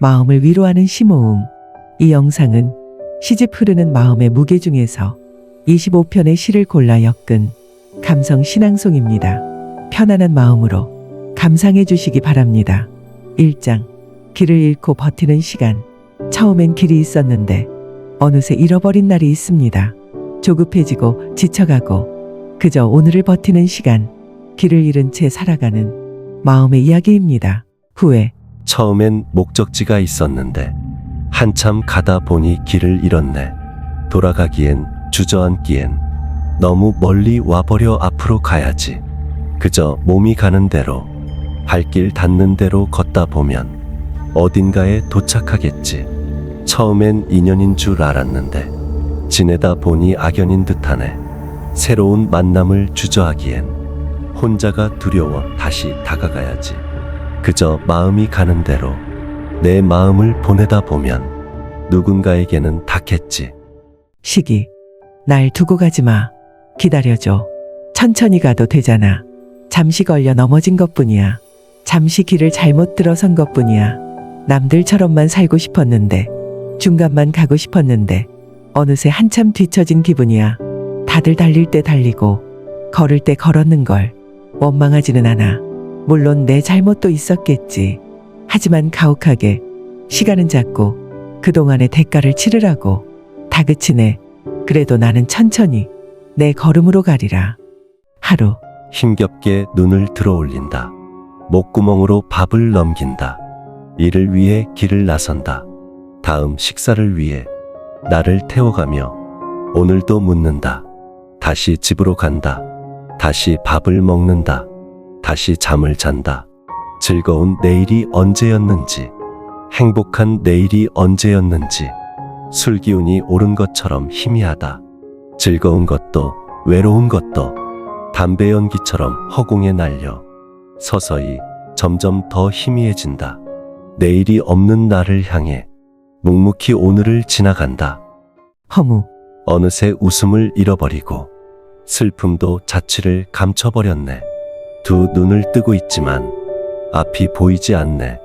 마음을 위로하는 시모음. 이 영상은 시집 흐르는 마음의 무게 중에서 25편의 시를 골라 엮은 감성 신앙송입니다. 편안한 마음으로 감상해 주시기 바랍니다. 1장. 길을 잃고 버티는 시간. 처음엔 길이 있었는데 어느새 잃어버린 날이 있습니다. 조급해지고 지쳐가고 그저 오늘을 버티는 시간. 길을 잃은 채 살아가는 마음의 이야기입니다. 후회. 처음엔 목적지가 있었는데 한참 가다 보니 길을 잃었네. 돌아가기엔 주저앉기엔 너무 멀리 와버려 앞으로 가야지. 그저 몸이 가는 대로 발길 닿는 대로 걷다 보면 어딘가에 도착하겠지. 처음엔 인연인 줄 알았는데 지내다 보니 악연인 듯하네. 새로운 만남을 주저하기엔 혼자가 두려워 다시 다가가야지. 그저 마음이 가는 대로 내 마음을 보내다 보면 누군가에게는 닿겠지. 시기. 날 두고 가지 마. 기다려줘. 천천히 가도 되잖아. 잠시 걸려 넘어진 것뿐이야. 잠시 길을 잘못 들어선 것뿐이야. 남들처럼만 살고 싶었는데, 중간만 가고 싶었는데 어느새 한참 뒤처진 기분이야. 다들 달릴 때 달리고 걸을 때 걸었는 걸 원망하지는 않아. 물론 내 잘못도 있었겠지. 하지만 가혹하게 시간은 작고 그동안의 대가를 치르라고 다그치네. 그래도 나는 천천히 내 걸음으로 가리라. 하루. 힘겹게 눈을 들어올린다. 목구멍으로 밥을 넘긴다. 일을 위해 길을 나선다. 다음 식사를 위해 나를 태워가며 오늘도 묻는다. 다시 집으로 간다. 다시 밥을 먹는다. 다시 잠을 잔다. 즐거운 내일이 언제였는지, 행복한 내일이 언제였는지, 술 기운이 오른 것처럼 희미하다. 즐거운 것도 외로운 것도 담배 연기처럼 허공에 날려 서서히 점점 더 희미해진다. 내일이 없는 나를 향해 묵묵히 오늘을 지나간다. 허무. 어느새 웃음을 잃어버리고 슬픔도 자취를 감춰버렸네. 두 눈을 뜨고 있지만 앞이 보이지 않네.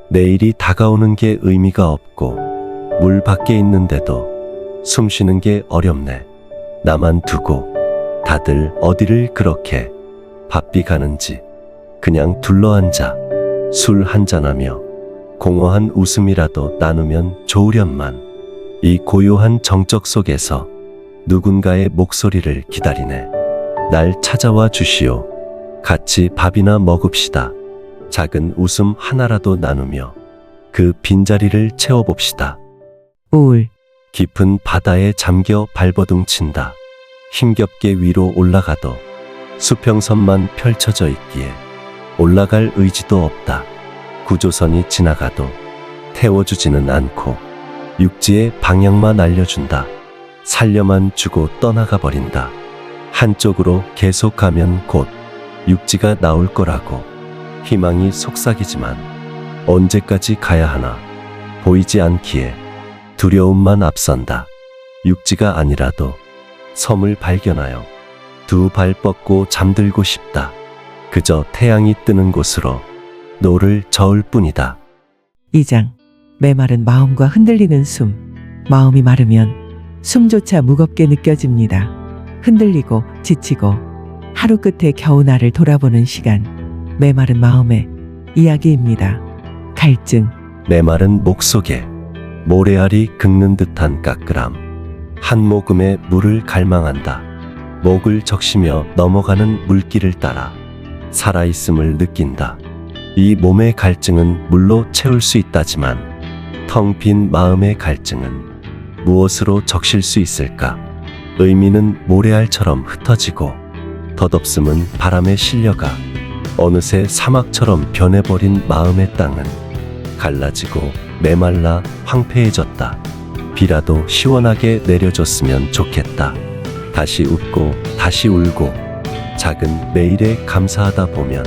내일이 다가오는 게 의미가 없고 물 밖에 있는데도 숨 쉬는 게 어렵네. 나만 두고 다들 어디를 그렇게 바삐 가는지 그냥 둘러앉아 술 한잔하며 공허한 웃음이라도 나누면 좋으련만. 이 고요한 정적 속에서 누군가의 목소리를 기다리네. 날 찾아와 주시오. 같이 밥이나 먹읍시다. 작은 웃음 하나라도 나누며 그 빈자리를 채워봅시다. 우울. 깊은 바다에 잠겨 발버둥친다. 힘겹게 위로 올라가도 수평선만 펼쳐져 있기에 올라갈 의지도 없다. 구조선이 지나가도 태워주지는 않고 육지의 방향만 알려준다. 살려만 주고 떠나가 버린다. 한쪽으로 계속 가면 곧 육지가 나올 거라고 희망이 속삭이지만 언제까지 가야 하나 보이지 않기에 두려움만 앞선다. 육지가 아니라도 섬을 발견하여 두 발 뻗고 잠들고 싶다. 그저 태양이 뜨는 곳으로 노를 저을 뿐이다. 2장. 메마른 마음과 흔들리는 숨. 마음이 마르면 숨조차 무겁게 느껴집니다. 흔들리고 지치고 하루 끝에 겨우 나를 돌아보는 시간. 메마른 마음의 이야기입니다. 갈증. 메마른 목 속에 모래알이 긁는 듯한 까끌함. 한 모금의 물을 갈망한다. 목을 적시며 넘어가는 물길을 따라 살아있음을 느낀다. 이 몸의 갈증은 물로 채울 수 있다지만 텅 빈 마음의 갈증은 무엇으로 적실 수 있을까? 의미는 모래알처럼 흩어지고 덧없음은 바람에 실려가 어느새 사막처럼 변해버린 마음의 땅은 갈라지고 메말라 황폐해졌다. 비라도 시원하게 내려줬으면 좋겠다. 다시 웃고 다시 울고 작은 매일에 감사하다 보면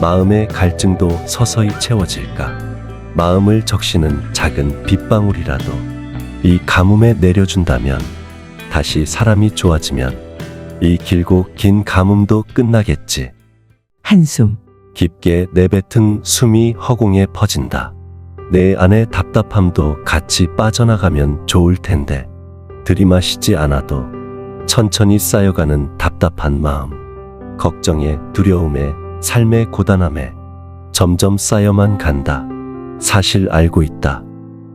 마음의 갈증도 서서히 채워질까. 마음을 적시는 작은 빗방울이라도 이 가뭄에 내려준다면 다시 사람이 좋아지면 이 길고 긴 가뭄도 끝나겠지. 한숨. 깊게 내뱉은 숨이 허공에 퍼진다. 내 안의 답답함도 같이 빠져나가면 좋을 텐데 들이마시지 않아도 천천히 쌓여가는 답답한 마음, 걱정에 두려움에 삶의 고단함에 점점 쌓여만 간다. 사실 알고 있다.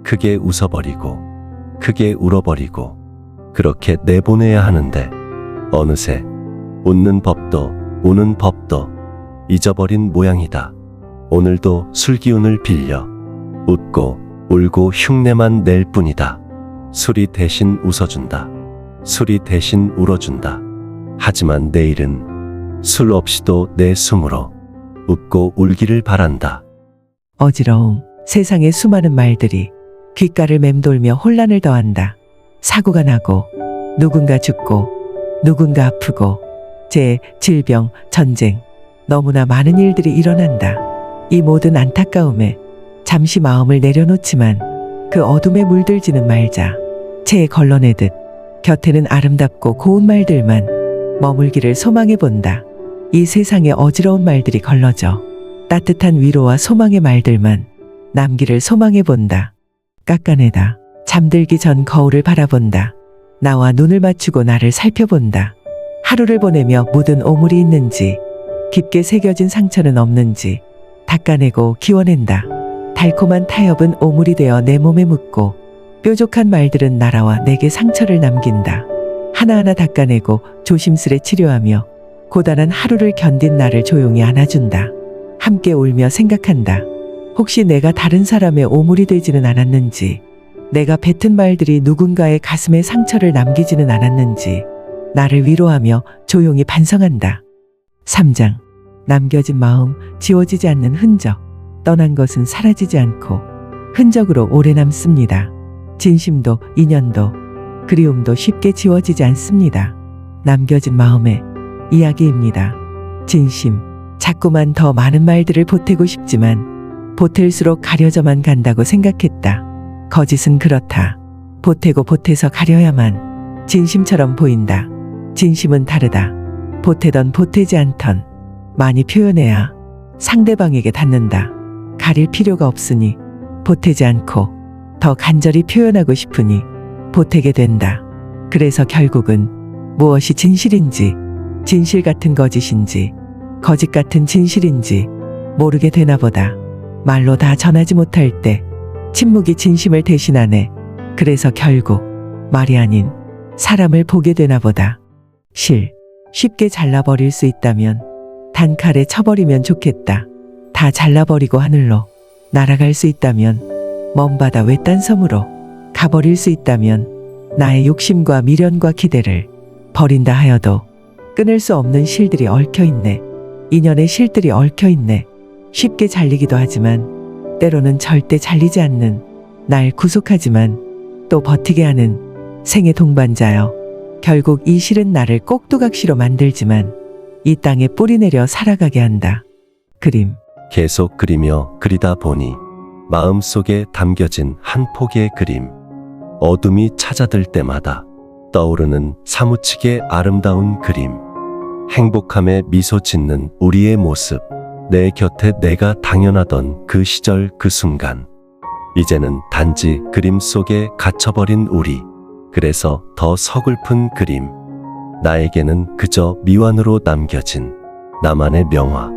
크게 웃어버리고 크게 울어버리고 그렇게 내보내야 하는데 어느새 웃는 법도 우는 법도 잊어버린 모양이다. 오늘도 술기운을 빌려 웃고 울고 흉내만 낼 뿐이다. 술이 대신 웃어준다. 술이 대신 울어준다. 하지만 내일은 술 없이도 내 숨으로 웃고 울기를 바란다. 어지러움, 세상의 수많은 말들이 귓가를 맴돌며 혼란을 더한다. 사고가 나고 누군가 죽고 누군가 아프고 재해, 질병, 전쟁, 너무나 많은 일들이 일어난다. 이 모든 안타까움에 잠시 마음을 내려놓지만 그 어둠에 물들지는 말자. 채에 걸러내듯 곁에는 아름답고 고운 말들만 머물기를 소망해 본다. 이 세상에 어지러운 말들이 걸러져 따뜻한 위로와 소망의 말들만 남기를 소망해 본다. 깎아내다. 잠들기 전 거울을 바라본다. 나와 눈을 맞추고 나를 살펴본다. 하루를 보내며 묻은 오물이 있는지 깊게 새겨진 상처는 없는지 닦아내고 기워낸다. 달콤한 타협은 오물이 되어 내 몸에 묻고 뾰족한 말들은 날아와 내게 상처를 남긴다. 하나하나 닦아내고 조심스레 치료하며 고단한 하루를 견딘 나를 조용히 안아준다. 함께 울며 생각한다. 혹시 내가 다른 사람의 오물이 되지는 않았는지, 내가 뱉은 말들이 누군가의 가슴에 상처를 남기지는 않았는지 나를 위로하며 조용히 반성한다. 3장. 남겨진 마음, 지워지지 않는 흔적. 떠난 것은 사라지지 않고 흔적으로 오래 남습니다. 진심도 인연도 그리움도 쉽게 지워지지 않습니다. 남겨진 마음의 이야기입니다. 진심. 자꾸만 더 많은 말들을 보태고 싶지만 보탤수록 가려져만 간다고 생각했다. 거짓은 그렇다. 보태고 보태서 가려야만 진심처럼 보인다. 진심은 다르다. 보태던 보태지 않던 많이 표현해야 상대방에게 닿는다. 가릴 필요가 없으니 보태지 않고 더 간절히 표현하고 싶으니 보태게 된다. 그래서 결국은 무엇이 진실인지, 진실 같은 거짓인지, 거짓 같은 진실인지 모르게 되나 보다. 말로 다 전하지 못할 때 침묵이 진심을 대신하네. 그래서 결국 말이 아닌 사람을 보게 되나 보다. 쉽게 잘라버릴 수 있다면 단칼에 쳐버리면 좋겠다. 다 잘라버리고 하늘로 날아갈 수 있다면, 먼 바다 외딴 섬으로 가버릴 수 있다면 나의 욕심과 미련과 기대를 버린다 하여도 끊을 수 없는 실들이 얽혀있네. 인연의 실들이 얽혀있네. 쉽게 잘리기도 하지만 때로는 절대 잘리지 않는, 날 구속하지만 또 버티게 하는 생의 동반자여. 결국 이 실은 나를 꼭두각시로 만들지만 이 땅에 뿌리 내려 살아가게 한다. 그림. 계속 그리며 그리다 보니 마음속에 담겨진 한 폭의 그림. 어둠이 찾아들 때마다 떠오르는 사무치게 아름다운 그림. 행복함에 미소 짓는 우리의 모습. 내 곁에 내가 당연하던 그 시절 그 순간. 이제는 단지 그림 속에 갇혀버린 우리. 그래서 더 서글픈 그림. 나에게는 그저 미완으로 남겨진 나만의 명화.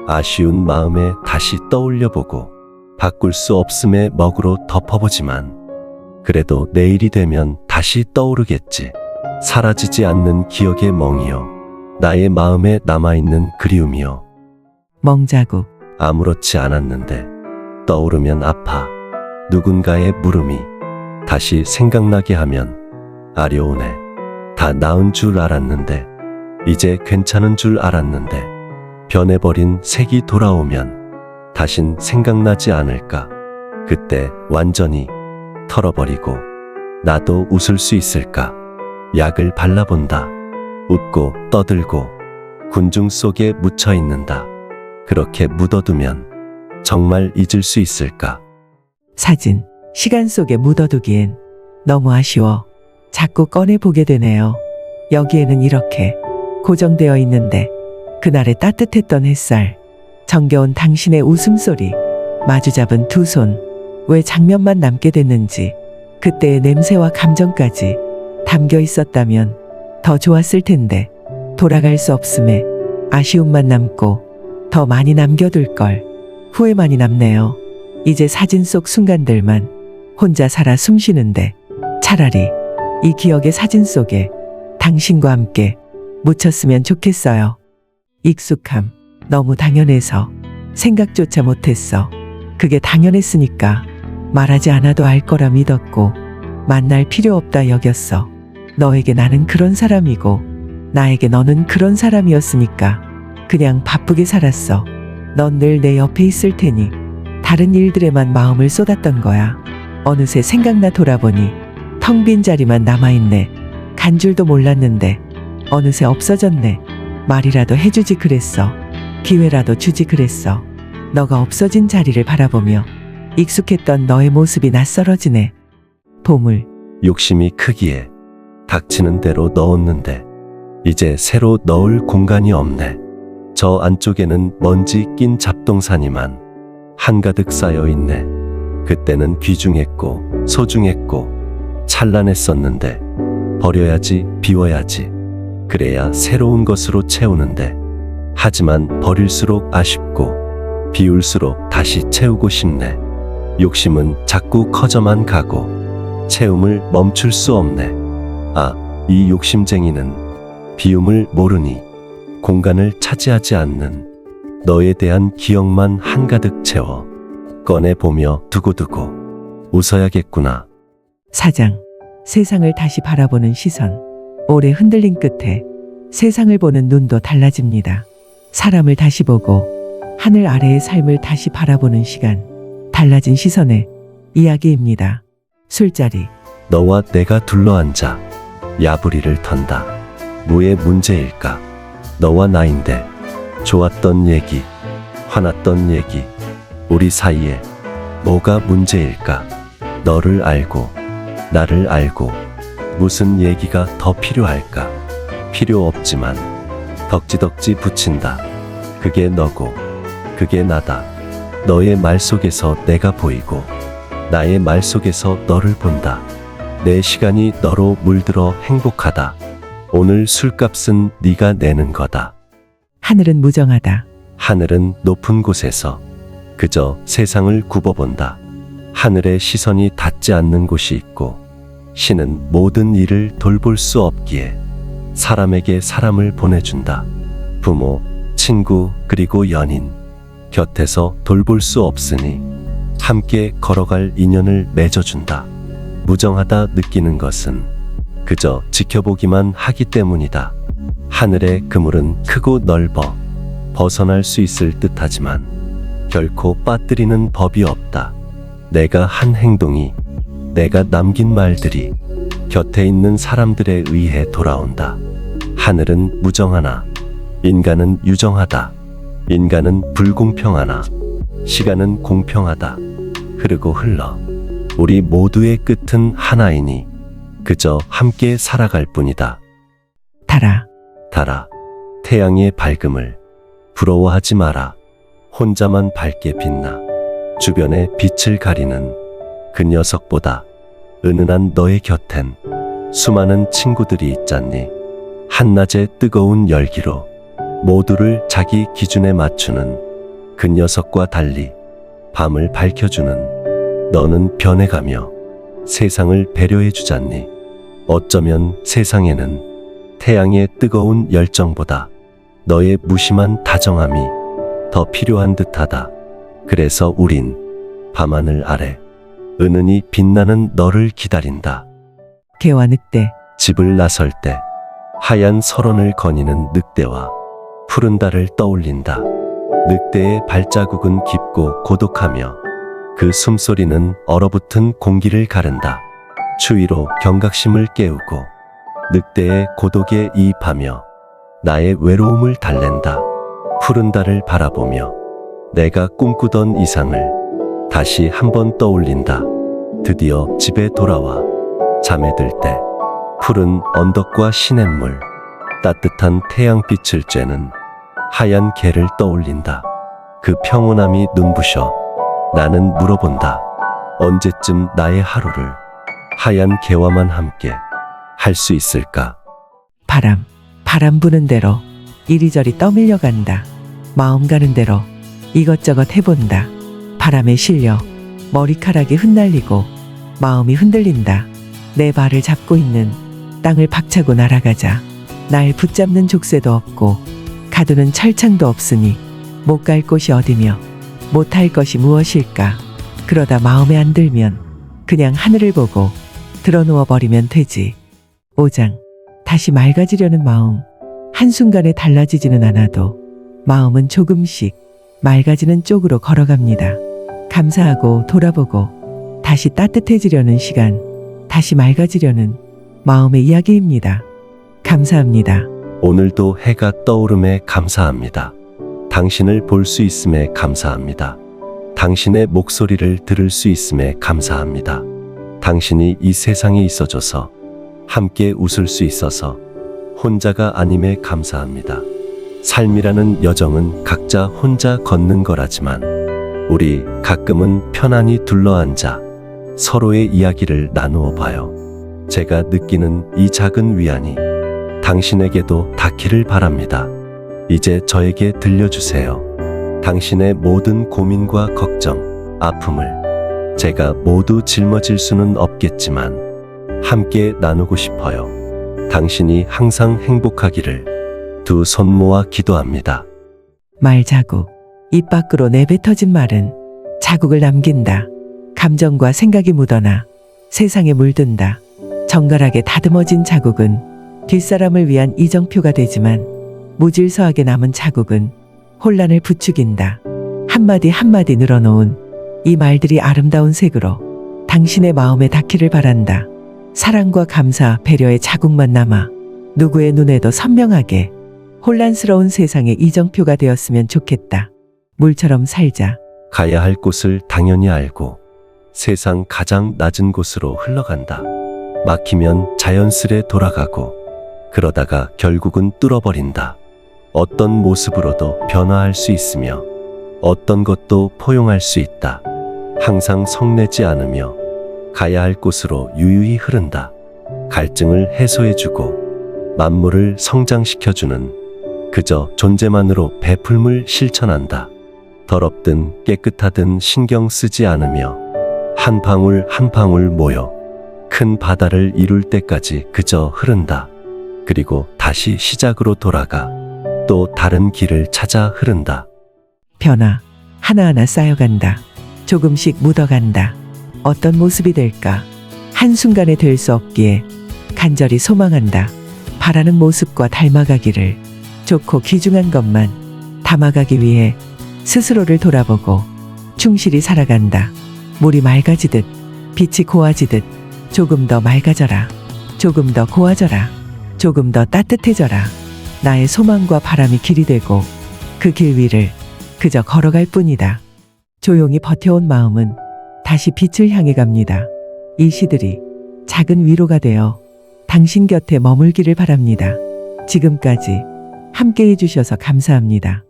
아쉬운 마음에 다시 떠올려보고 바꿀 수 없음에 먹으로 덮어보지만 그래도 내일이 되면 다시 떠오르겠지. 사라지지 않는 기억의 멍이여. 나의 마음에 남아있는 그리움이여. 멍자국. 아무렇지 않았는데 떠오르면 아파. 누군가의 물음이 다시 생각나게 하면 아려오네. 다 나은 줄 알았는데, 이제 괜찮은 줄 알았는데, 변해버린 색이 돌아오면 다신 생각나지 않을까. 그때 완전히 털어버리고 나도 웃을 수 있을까. 약을 발라본다. 웃고 떠들고 군중 속에 묻혀있는다. 그렇게 묻어두면 정말 잊을 수 있을까. 사진. 시간 속에 묻어두기엔 너무 아쉬워. 자꾸 꺼내보게 되네요. 여기에는 이렇게 고정되어 있는데 그날의 따뜻했던 햇살, 정겨운 당신의 웃음소리, 마주잡은 두 손, 왜 장면만 남게 됐는지, 그때의 냄새와 감정까지 담겨 있었다면 더 좋았을 텐데 돌아갈 수 없음에 아쉬움만 남고 더 많이 남겨둘 걸 후회만이 남네요. 이제 사진 속 순간들만 혼자 살아 숨쉬는데 차라리 이 기억의 사진 속에 당신과 함께 묻혔으면 좋겠어요. 익숙함, 너무 당연해서 생각조차 못했어. 그게 당연했으니까 말하지 않아도 알 거라 믿었고 만날 필요 없다 여겼어. 너에게 나는 그런 사람이고 나에게 너는 그런 사람이었으니까 그냥 바쁘게 살았어. 넌 늘 내 옆에 있을 테니 다른 일들에만 마음을 쏟았던 거야. 어느새 생각나 돌아보니 텅 빈 자리만 남아있네. 간 줄도 몰랐는데 어느새 없어졌네. 말이라도 해주지 그랬어. 기회라도 주지 그랬어. 너가 없어진 자리를 바라보며 익숙했던 너의 모습이 낯설어지네. 보물. 욕심이 크기에 닥치는 대로 넣었는데 이제 새로 넣을 공간이 없네. 저 안쪽에는 먼지 낀 잡동사니만 한가득 쌓여 있네. 그때는 귀중했고 소중했고 찬란했었는데 버려야지, 비워야지. 그래야 새로운 것으로 채우는데 하지만 버릴수록 아쉽고 비울수록 다시 채우고 싶네. 욕심은 자꾸 커져만 가고 채움을 멈출 수 없네. 아, 이 욕심쟁이는 비움을 모르니 공간을 차지하지 않는 너에 대한 기억만 한가득 채워 꺼내보며 두고두고 웃어야겠구나. 사장. 세상을 다시 바라보는 시선. 오래 흔들린 끝에 세상을 보는 눈도 달라집니다. 사람을 다시 보고 하늘 아래의 삶을 다시 바라보는 시간. 달라진 시선의 이야기입니다. 술자리. 너와 내가 둘러앉아 야부리를 턴다. 뭐의 문제일까? 너와 나인데 좋았던 얘기, 화났던 얘기, 우리 사이에 뭐가 문제일까? 너를 알고 나를 알고 무슨 얘기가 더 필요할까? 필요 없지만 덕지덕지 붙인다. 그게 너고 그게 나다. 너의 말 속에서 내가 보이고 나의 말 속에서 너를 본다. 내 시간이 너로 물들어 행복하다. 오늘 술값은 네가 내는 거다. 하늘은 무정하다. 하늘은 높은 곳에서 그저 세상을 굽어본다. 하늘의 시선이 닿지 않는 곳이 있고 신은 모든 일을 돌볼 수 없기에 사람에게 사람을 보내준다. 부모, 친구, 그리고 연인. 곁에서 돌볼 수 없으니 함께 걸어갈 인연을 맺어준다. 무정하다 느끼는 것은 그저 지켜보기만 하기 때문이다. 하늘의 그물은 크고 넓어 벗어날 수 있을 듯하지만 결코 빠뜨리는 법이 없다. 내가 한 행동이, 내가 남긴 말들이 곁에 있는 사람들에 의해 돌아온다. 하늘은 무정하나 인간은 유정하다. 인간은 불공평하나 시간은 공평하다. 흐르고 흘러 우리 모두의 끝은 하나이니 그저 함께 살아갈 뿐이다. 달아. 달아, 태양의 밝음을 부러워하지 마라. 혼자만 밝게 빛나 주변의 빛을 가리는 그 녀석보다 은은한 너의 곁엔 수많은 친구들이 있잖니. 한낮의 뜨거운 열기로 모두를 자기 기준에 맞추는 그 녀석과 달리 밤을 밝혀주는 너는 변해가며 세상을 배려해 주잖니. 어쩌면 세상에는 태양의 뜨거운 열정보다 너의 무심한 다정함이 더 필요한 듯하다. 그래서 우린 밤하늘 아래 은은히 빛나는 너를 기다린다. 개와 늑대. 집을 나설 때 하얀 설원을 거니는 늑대와 푸른 달을 떠올린다. 늑대의 발자국은 깊고 고독하며 그 숨소리는 얼어붙은 공기를 가른다. 추위로 경각심을 깨우고 늑대의 고독에 이입하며 나의 외로움을 달랜다. 푸른 달을 바라보며 내가 꿈꾸던 이상을 다시 한번 떠올린다. 드디어 집에 돌아와 잠에 들 때 푸른 언덕과 시냇물, 따뜻한 태양빛을 쬐는 하얀 개를 떠올린다. 그 평온함이 눈부셔 나는 물어본다. 언제쯤 나의 하루를 하얀 개와만 함께 할 수 있을까? 바람 부는 대로 이리저리 떠밀려 간다. 마음 가는 대로 이것저것 해본다. 바람에 실려 머리카락이 흩날리고 마음이 흔들린다. 내 발을 잡고 있는 땅을 박차고 날아가자. 날 붙잡는 족쇄도 없고 가두는 철창도 없으니 못 갈 곳이 어디며 못할 것이 무엇일까? 그러다 마음에 안 들면 그냥 하늘을 보고 드러누워 버리면 되지. 5장. 다시 맑아지려는 마음. 한순간에 달라지지는 않아도 마음은 조금씩 맑아지는 쪽으로 걸어갑니다. 감사하고 돌아보고 다시 따뜻해지려는 시간, 다시 맑아지려는 마음의 이야기입니다. 감사합니다. 오늘도 해가 떠오름에 감사합니다. 당신을 볼 수 있음에 감사합니다. 당신의 목소리를 들을 수 있음에 감사합니다. 당신이 이 세상에 있어줘서 함께 웃을 수 있어서 혼자가 아님에 감사합니다. 삶이라는 여정은 각자 혼자 걷는 거라지만 우리 가끔은 편안히 둘러앉아 서로의 이야기를 나누어 봐요. 제가 느끼는 이 작은 위안이 당신에게도 닿기를 바랍니다. 이제 저에게 들려주세요. 당신의 모든 고민과 걱정, 아픔을 제가 모두 짊어질 수는 없겠지만 함께 나누고 싶어요. 당신이 항상 행복하기를 두 손 모아 기도합니다. 말 자국. 입 밖으로 내뱉어진 말은 자국을 남긴다. 감정과 생각이 묻어나 세상에 물든다. 정갈하게 다듬어진 자국은 뒷사람을 위한 이정표가 되지만 무질서하게 남은 자국은 혼란을 부추긴다. 한마디 한마디 늘어놓은 이 말들이 아름다운 색으로 당신의 마음에 닿기를 바란다. 사랑과 감사, 배려의 자국만 남아 누구의 눈에도 선명하게 혼란스러운 세상의 이정표가 되었으면 좋겠다. 물처럼 살자. 가야 할 곳을 당연히 알고 세상 가장 낮은 곳으로 흘러간다. 막히면 자연스레 돌아가고 그러다가 결국은 뚫어버린다. 어떤 모습으로도 변화할 수 있으며 어떤 것도 포용할 수 있다. 항상 성내지 않으며 가야 할 곳으로 유유히 흐른다. 갈증을 해소해주고 만물을 성장시켜주는 그저 존재만으로 베풀물 실천한다. 더럽든 깨끗하든 신경 쓰지 않으며 한 방울 한 방울 모여 큰 바다를 이룰 때까지 그저 흐른다. 그리고 다시 시작으로 돌아가 또 다른 길을 찾아 흐른다. 변화 하나하나 쌓여간다. 조금씩 묻어간다. 어떤 모습이 될까? 한순간에 될 수 없기에 간절히 소망한다. 바라는 모습과 닮아가기를 좋고 귀중한 것만 담아가기 위해 스스로를 돌아보고 충실히 살아간다. 물이 맑아지듯 빛이 고와지듯 조금 더 맑아져라. 조금 더 고와져라. 조금 더 따뜻해져라. 나의 소망과 바람이 길이 되고 그 길 위를 그저 걸어갈 뿐이다. 조용히 버텨온 마음은 다시 빛을 향해 갑니다. 이 시들이 작은 위로가 되어 당신 곁에 머물기를 바랍니다. 지금까지 함께 해주셔서 감사합니다.